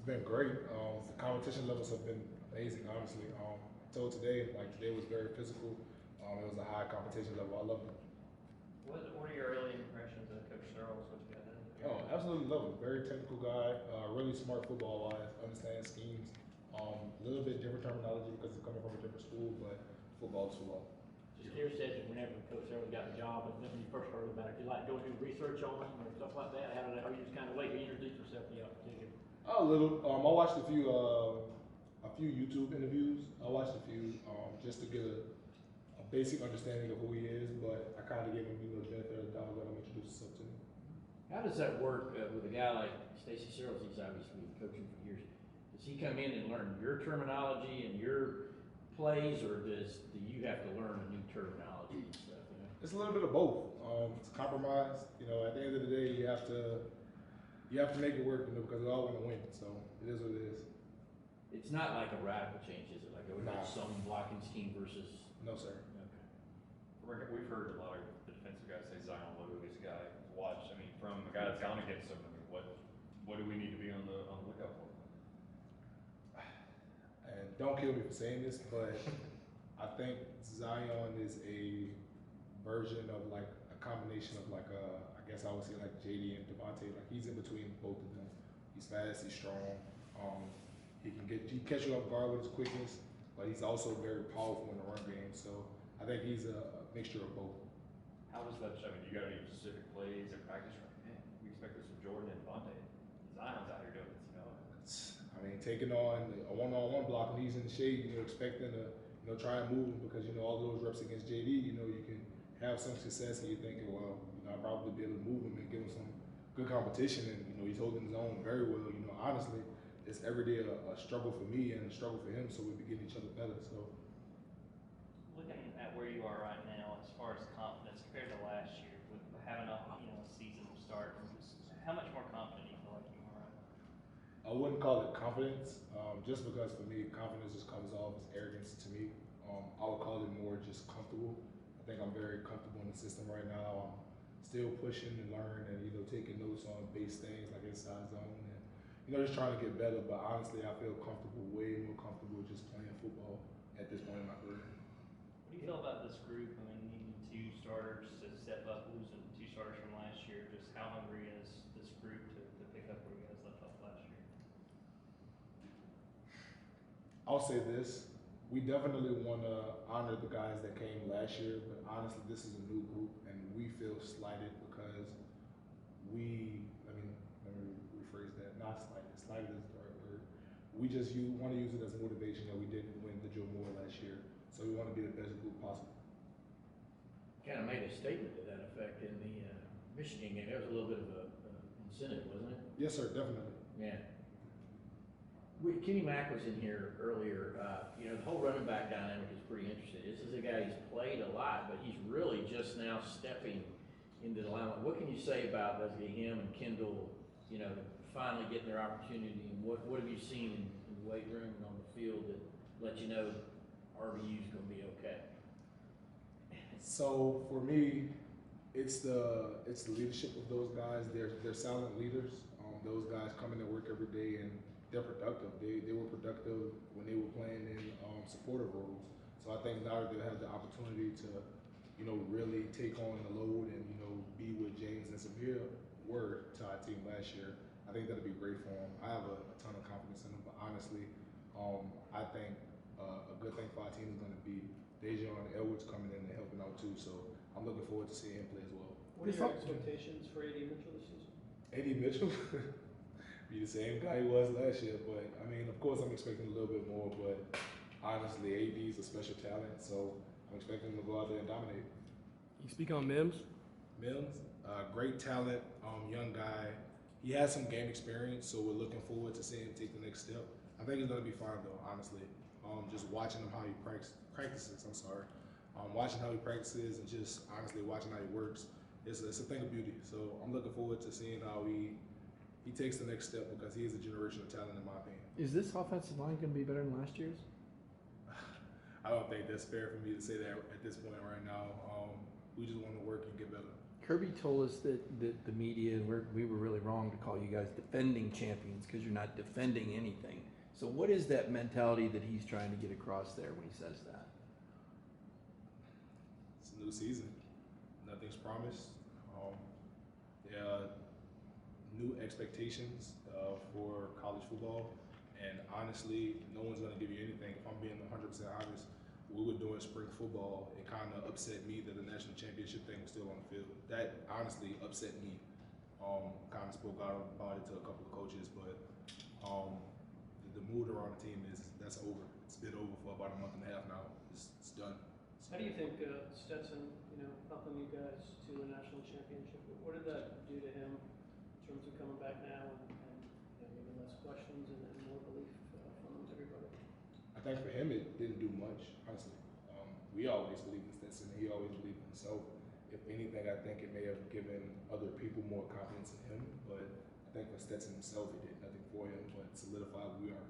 been great. The competition levels have been amazing, honestly. Until today, like today was very physical. It was a high competition level. I loved it. What are your early impressions of Coach Searles? What you got in Oh, absolutely love him. Very technical guy. Really smart football wise. Understands schemes. A little bit different terminology because he's coming from a different school, but football is football. Just curious as to whenever Coach Searles got the job, and when you first heard about it, did you like go do research on him or stuff like that? How did that, or you just kind of wait to introduce yourself to the opportunity? A little. I watched a few YouTube interviews. I watched a few just to get a basic understanding of who he is, but I kind of gave him the benefit of the doubt, let him introduce himself to me. How does that work with a guy like Stacy Searles? He's obviously been coaching for years. Does he come in and learn your terminology and your plays, or do you have to learn a new terminology and stuff? You know? It's a little bit of both. It's a compromise. At the end of the day, you have to make it work, because we all want to win. So it is what it is. It's not like a radical change, is it? Like Nah. some blocking scheme versus. No, sir. Okay. We've heard a lot of the defensive guys say Zion Logue is a guy to watch. I mean, from a guy that's gone against him, I mean, what do we need to be on the lookout for? And don't kill me for saying this, but I think Zion is a version of like a combination of like I guess I would say like JD and Devontae. Like he's in between both of them. He's fast, he's strong. He catch you off guard with his quickness, but he's also very powerful in the run game. So I think he's a mixture of both. How was that? I mean, you got any specific plays or practice? Man, we expect this from Jordan and Devontae. Zion's out here doing this, Taking on a one-on-one block when he's in the shade, expecting to, try and move him because, all those reps against JD, you can have some success and you're thinking, well, I'll probably be able to move him and give him some good competition. And, he's holding his own very well. Honestly, it's every day a struggle for me and a struggle for him, so we be getting each other better. So, looking at where you are right now, as far as confidence compared to last year, with having a season start, how much more confident do you feel like you are right now? I wouldn't call it confidence, just because for me, confidence just comes off as arrogance to me. I would call it more just comfortable. I think I'm very comfortable in the system right now. I'm still pushing to learn and, taking notes on base things like inside zone and, just trying to get better. But honestly, I feel comfortable, way more comfortable just playing football at this point in my career. What do you feel about this group? I mean, needing two starters to step up, losing two starters from last year. Just how hungry is this group to pick up where you guys left off last year? I'll say this. We definitely want to honor the guys that came last year, but honestly, this is a new group, and we feel slighted because let me rephrase that. Not slighted. Slighted is the right word. We just want to use it as motivation that we didn't win the Joe Moore last year, so we want to be the best group possible. Kind of made a statement to that effect in the Michigan game. That was a little bit of a incentive, wasn't it? Yes, sir. Definitely. Yeah. Kenny Mack was in here earlier. The whole running back dynamic is pretty interesting. This is a guy who's played a lot, but he's really just now stepping into the limelight. What can you say about him and Kendall, finally getting their opportunity? And what have you seen in the weight room and on the field that let you know RBU's going to be okay? So for me, it's the leadership of those guys. They're silent leaders. Those guys come in to work every day and they're productive. They were productive when they were playing in supportive roles. So I think now that they have the opportunity to, really take on the load and, be with James and Samir were to our team last year, I think that'll be great for them. I have a ton of confidence in them, but honestly, I think a good thing for our team is going to be Dejon Edwards coming in and helping out too. So I'm looking forward to seeing him play as well. What are your expectations for A.D. Mitchell this season? A.D. Mitchell? Be the same guy he was last year, but I mean, of course, I'm expecting a little bit more. But honestly, AD is a special talent, so I'm expecting him to go out there and dominate. You speak on Mims. Mims, great talent, young guy. He has some game experience, so we're looking forward to seeing him take the next step. I think he's gonna be fine though, honestly. Just watching him how he practices. Watching how he practices and just honestly watching how he works. It's a thing of beauty. So I'm looking forward to seeing how he takes the next step because he is a generational talent in my opinion. Is this offensive line going to be better than last year's? I don't think that's fair for me to say that at this point right now. We just want to work and get better. Kirby told us that the media, and we were really wrong to call you guys defending champions because you're not defending anything. So what is that mentality that he's trying to get across there when he says that? It's a new season. Nothing's promised. There are new expectations for college football. And honestly, no one's going to give you anything. If I'm being 100% honest, we were doing spring football. It kind of upset me that the national championship thing was still on the field. That honestly upset me. Kind of spoke out about it to a couple of coaches, but the mood around the team that's over. It's been over for about a month and a half now. It's done. How do you think Stetson, helping you guys to a national championship, what did that do to him in terms of coming back now and maybe less questions and more belief from everybody? I think for him it didn't do much, honestly. We always believed in Stetson. He always believed in himself. If anything, I think it may have given other people more confidence in him, but I think for Stetson himself, it did nothing for him, but solidified who we are.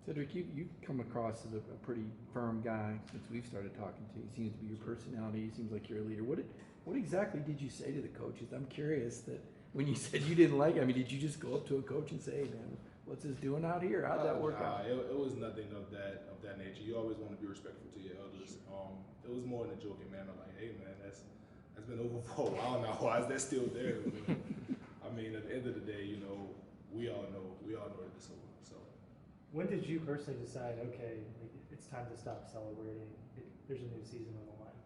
Cedric, you come across as a pretty firm guy since we've started talking to you. He seems to be your personality. He seems like you're a leader. What exactly did you say to the coaches? I'm curious that when you said you didn't like it, I mean, did you just go up to a coach and say, hey, man, what's this doing out here? How'd that work out? It was nothing of that nature. You always want to be respectful to your elders. It was more in a joking manner, like, hey, man, that's been over for a while now. Why is that still there? I mean, at the end of the day, we all know that it's over. So. When did you personally decide, okay, it's time to stop celebrating? There's a new season on the line.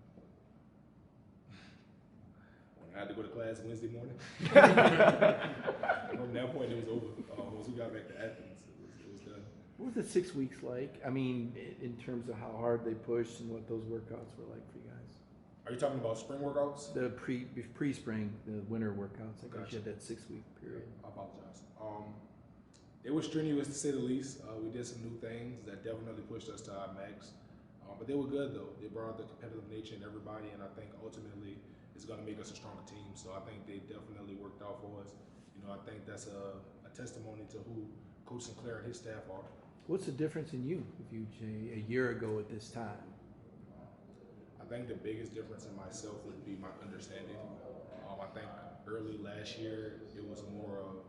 When I had to go to class Wednesday morning. From that point, it was over. Once we got back to Athens, it was done. What was the 6 weeks like? I mean, in terms of how hard they pushed and what those workouts were like for you guys. Are you talking about spring workouts? The pre-spring, the winter workouts. I guess you Gotcha. had that 6 week period. I apologize. It was strenuous to say the least. We did some new things that definitely pushed us to our max. But they were good though. They brought out the competitive nature in everybody, and I think ultimately it's going to make us a stronger team. So I think they definitely worked out for us. I think that's a testimony to who Coach Sinclair and his staff are. What's the difference in you, if you say, a year ago at this time? I think the biggest difference in myself would be my understanding. I think early last year it was more of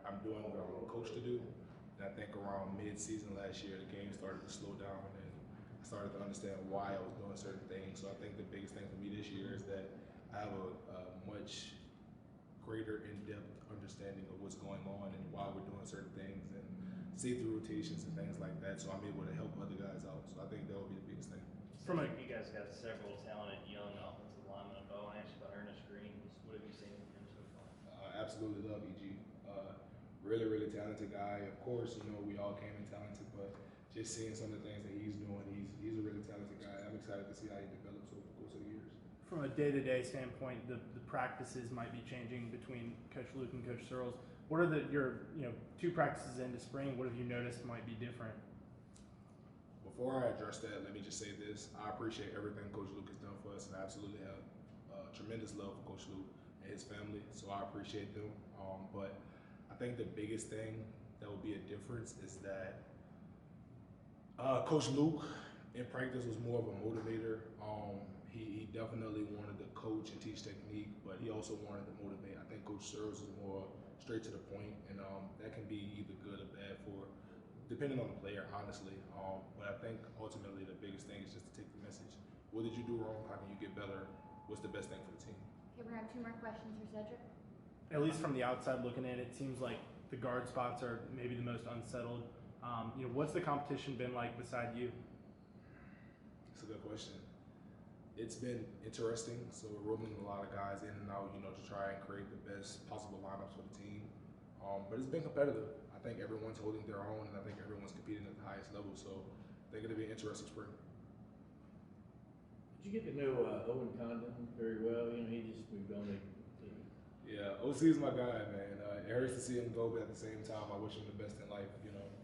I'm doing what I'm coached to do. And I think around mid-season last year the game started to slow down and I started to understand why I was doing certain things. So I think the biggest thing for me this year is that I have a much greater in-depth understanding of what's going on and why we're doing certain things and see through rotations and things like that. So I'm able to help other guys out. So I think that would be the biggest thing. You guys got several talented young offensive linemen. But I want to ask you about Ernest Green. What have you seen from him so far? Absolutely love EG. Really, really talented guy. Of course, we all came in talented, but just seeing some of the things that he's doing, he's a really talented guy. I'm excited to see how he develops over the course of the years. From a day-to-day standpoint, the practices might be changing between Coach Luke and Coach Searles. What are your 2 practices into spring? What have you noticed might be different? Before I address that, let me just say this. I appreciate everything Coach Luke has done for us, and I absolutely have tremendous love for Coach Luke and his family, so I appreciate them. But I think the biggest thing that will be a difference is that Coach Luke in practice was more of a motivator. He definitely wanted to coach and teach technique, but he also wanted to motivate. I think Coach Searles is more straight to the point, and that can be either good or bad depending on the player, honestly. But I think ultimately the biggest thing is just to take the message. What did you do wrong? How can you get better? What's the best thing for the team? Okay, we're gonna have 2 more questions for Sedrick. At least from the outside looking in, it seems like the guard spots are maybe the most unsettled. What's the competition been like beside you? It's a good question. It's been interesting. So we're rolling a lot of guys in and out, to try and create the best possible lineups for the team. But it's been competitive. I think everyone's holding their own, and I think everyone's competing at the highest level. So I think it'll be an interesting spring. Did you get to know Owen Condon very well? He just moved on to Yeah, OC is my guy, man. It hurts to see him go, but at the same time, I wish him the best in life.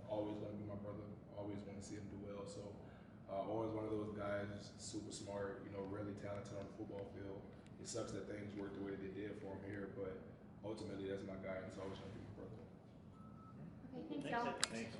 Always going to be my brother. Always want to see him do well. So, always one of those guys, super smart. Really talented on the football field. It sucks that things worked the way they did for him here, but ultimately, that's my guy, and it's always going to be my brother. Okay, thanks, y'all. Thanks.